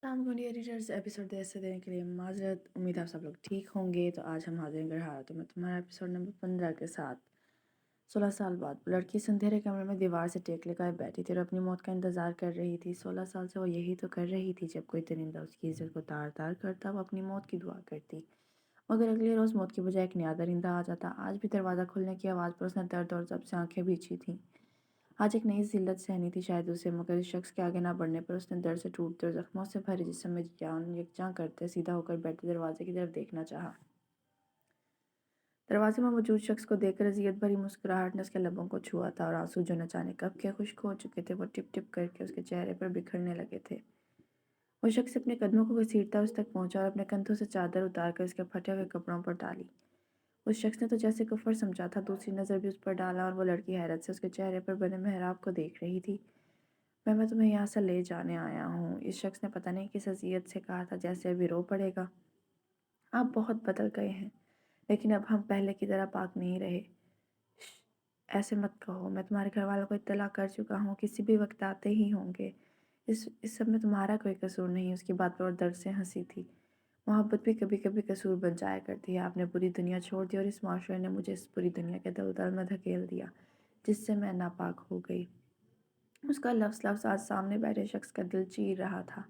शाम को editors episode ऐसे देने के लिए माजरत। उम्मीद है आप सब लोग ठीक होंगे। तो आज हम हाजिर गढ़ तो मैं तुम्हारा एपिसोड नंबर 15 के साथ। 16 साल बाद वो लड़की इस अंधेरे कमरे में दीवार से टेक लगाए बैठी थी और अपनी मौत का इंतजार कर रही थी। 16 साल से वो यही तो कर रही थी। जब कोई दरिंदा उसकी इज्जत को तार तार करता वो अपनी मौत की दुआ करती, मगर अगले रोज़ मौत की बजाय एक नया दरिंदा आ जाता। आज भी दरवाज़ा खुलने की आवाज़ पर उसने दर्द और जब से आंखें भींची थीं। आज एक नई ज़िल्लत सहनी थी शायद उसे, मगर इस शख्स के आगे ना बढ़ने पर उसने दर्द से टूटते और ज़ख्मों से भरे जिस्म में जान यकजां करते सीधा होकर बैठे दरवाजे की तरफ देखना चाहा। दरवाजे में मौजूद शख्स को देखकर अजियत भरी मुस्कुराहट ने उसके लबों को छुआ था और आंसू जो न जाने कब के खुश्क हो चुके थे वो टिप टिप करके उसके चेहरे पर बिखरने लगे थे। वो शख्स अपने कदमों को घसीटता उस तक पहुंचा और अपने कंधों से चादर उतार कर उसके फटे हुए कपड़ों पर डाली। उस शख्स ने तो जैसे कुफर समझा था, दूसरी नज़र भी उस पर डाला और वो लड़की हैरत से उसके चेहरे पर बने मेहराब को देख रही थी। मैं तुम्हें यहाँ से ले जाने आया हूँ, इस शख्स ने पता नहीं किस अज़ियत से कहा था, जैसे अभी रो पड़ेगा। आप बहुत बदल गए हैं, लेकिन अब हम पहले की तरह पाक नहीं रहे। ऐसे मत कहो, मैं तुम्हारे घर वालों को इत्तला कर चुका हूँ, किसी भी वक्त आते ही होंगे। इस सब में तुम्हारा कोई कसूर नहीं। उसकी बात पर और दर्द से हंसी थी। मोहब्बत भी कभी कभी कसूर बन जाया करती है। आपने बुरी दुनिया छोड़ दी और इस माशरे ने मुझे इस बुरी दुनिया के दलदल में धकेल दिया, जिससे मैं नापाक हो गई। उसका लफ्ज़ लफ्ज़ आज सामने बैठे शख्स का दिल चीर रहा था।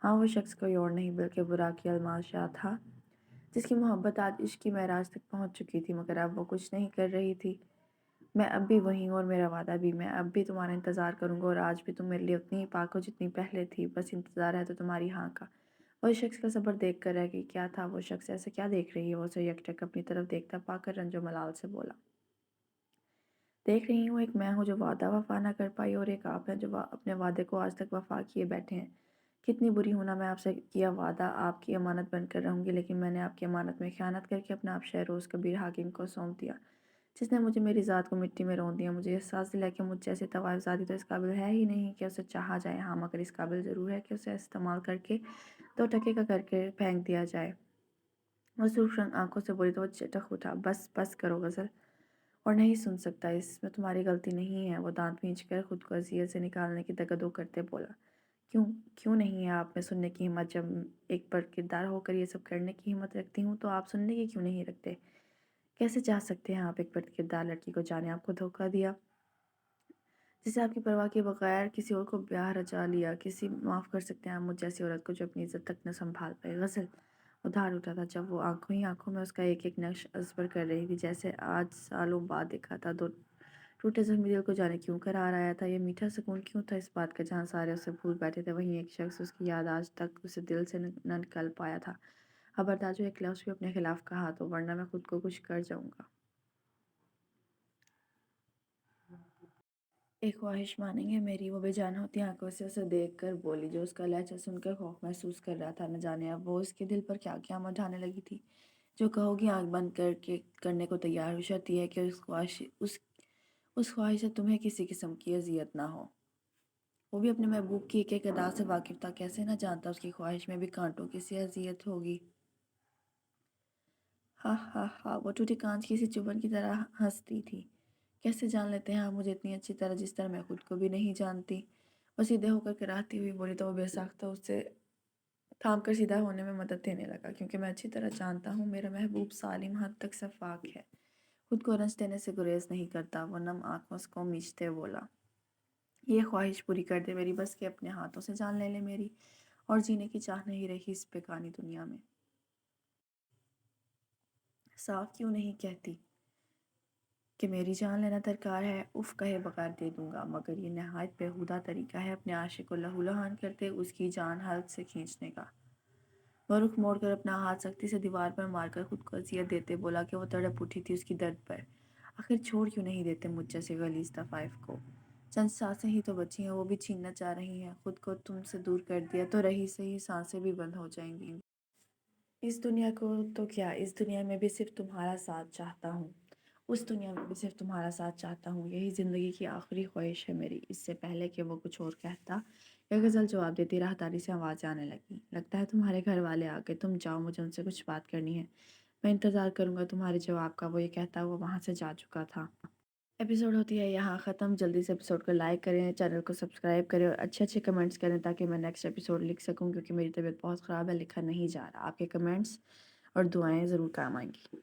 हाँ, वो शख्स कोई और नहीं बल्कि बुराकी अल्माज शाह था, जिसकी मोहब्बत आज इश्क की महराज तक पहुंच चुकी थी, मगर अब वो कुछ नहीं कर रही थी। मैं अब भी वही हूँ और मेरा वादा भी, मैं अब भी तुम्हारा इंतज़ार करूँगा और आज भी तुम मेरे लिए उतनी ही पाक हो जितनी पहले थी। बस इंतज़ार है तो तुम्हारी हाँ का। वो शख्स का सब्र देख कर रह गई। क्या था वो शख्स, ऐसे क्या देख रही है? वो उसे यकटक अपनी तरफ देखता पाकर रंजो मलाल से बोला, देख रही हूँ, एक मैं हूँ जो वादा वफा ना कर पाई और एक आप हैं जो अपने वादे को आज तक वफा किए बैठे हैं। कितनी बुरी हूं ना, मैं आपसे किया वादा आपकी अमानत बनकर रहूंगी, लेकिन मैंने आपकी अमानत में खयानत करके अपना आप शहरोज़ कबीर हाकिम को सौंप दिया, जिसने मुझे मेरी ज़ात को मिट्टी में रौंद दिया। मुझे एहसास दिलाया कि मुझ जैसे तवाइफ़ तो इस काबिल है ही नहीं कि उसे चाहा जाए। हाँ, मगर इस काबिल ज़रूर है कि उसे इस्तेमाल करके दो टके का करके फेंक दिया जाए। वो सुर्ख रंग आंखों से बोली तो वो चटक उठा। बस बस करो गज़ल, और नहीं सुन सकता, इसमें तुम्हारी गलती नहीं है। वो दांत खींचकर खुद को अजियत से निकालने की दगदो करते बोला, क्यों क्यों नहीं है आप में सुनने की हिम्मत? जब एक पर किरदार होकर ये सब करने की हिम्मत रखती हूँ तो आप सुनने की क्यों नहीं रखते? कैसे चाह सकते हैं आप एक पर किरदार लड़की को, जाने आपको धोखा दिया, जिसे आपकी परवाह के बगैर किसी और को ब्याह रचा लिया। किसी माफ़ कर सकते हैं आप मुझ जैसी औरत को जो अपनी इज्जत तक न संभाल पाए? गज़ल उधार उठा था जब वो आंखों ही आंखों में उसका एक एक नक्श अजबर कर रही थी, जैसे आज सालों बाद देखा था। दो टूटे ज़ख्मी दिल को जाने क्यों करार आया था? ये मीठा सुकून क्यों था इस बात का, जहाँ सारे उसे भूल बैठे थे, वहीं एक शख्स उसकी याद आज तक उसे दिल से न निकल पाया था। खबरदार जो एक लफ्ज़ भी अपने खिलाफ कहा तो, वरना मैं खुद को कुछ कर जाऊंगा। एक ख्वाहिश मानेंगे मेरी? वो बेजान होती आंखों से उसे देख कर बोली, जो उसका लहजा सुनकर खौफ महसूस कर रहा था। न जाने अब वो उसके दिल पर क्या क्या ढाने लगी थी। जो कहोगी आंख बंद करके करने को तैयार हो। शर्त यह है कि उस ख्वाहिश से तुम्हें किसी किस्म की अजियत ना हो। वो भी अपने महबूब की एक एक अदा से वाकिफ था, कैसे न जानता उसकी ख्वाहिश में भी कांटों की सी अजियत होगी। हा हा हा, वो टूटे कांच की सी चुभन की तरह हंसती थी। कैसे जान लेते हैं आप मुझे इतनी अच्छी तरह, जिस तरह मैं खुद को भी नहीं जानती? वो सीधे होकर कराहती हुई बोली तो वो बेसाख्ता उससे थाम कर सीधा होने में मदद देने लगा, क्योंकि मैं अच्छी तरह जानता हूँ मेरा महबूब सालिम हद तक शफाक है, खुद को रंज देने से गुरेज नहीं करता। वो नम आंखों को मीचते बोला, ये ख्वाहिश पूरी कर दे मेरी, बस के अपने हाथों से जान ले ले मेरी, और जीने की चाह नहीं रही इस बेगानी दुनिया में। साफ क्यों नहीं कहती कि मेरी जान लेना दरकार है? उफ कहे बगैर दे दूंगा, मगर ये नहायत बेहुदा तरीका है अपने आशिक को लहूलुहान करते उसकी जान हल्क से खींचने का। वह रुख मोड़कर अपना हाथ सख्ती से दीवार पर मारकर खुद को अजियत देते बोला कि वो तड़प उठी थी उसकी दर्द पर। आखिर छोड़ क्यों नहीं देते मुझ जैसे गलीज तफाइफ को? चंद सांसें ही तो बची हैं, वो भी छीनना चाह रही हैं। खुद को तुमसे दूर कर दिया तो रही सही सांसें भी बंद हो जाएंगी। इस दुनिया को तो क्या, इस दुनिया में भी सिर्फ तुम्हारा साथ चाहता हूँ। उस दुनिया में भी सिर्फ तुम्हारा साथ चाहता हूँ। यही ज़िंदगी की आखिरी ख्वाहिश है मेरी। इससे पहले कि वो कुछ और कहता, यह गज़ल जवाब देती राहदारी से आवाज़ आने लगी। लगता है तुम्हारे घर वाले आ गए, तुम जाओ, मुझे उनसे कुछ बात करनी है। मैं इंतज़ार करूँगा तुम्हारे जवाब का। वो ये कहता हुआ वहाँ से जा चुका था। एपिसोड होती है यहाँ ख़त्म। जल्दी से एपिसोड को लाइक करें, चैनल को सब्सक्राइब करें और अच्छे-अच्छे कमेंट्स करें ताकि मैं नेक्स्ट एपिसोड लिख सकूँ, क्योंकि मेरी तबीयत बहुत ख़राब है, लिखा नहीं जा रहा। आपके कमेंट्स और दुआएँ ज़रूर काम आएँगी।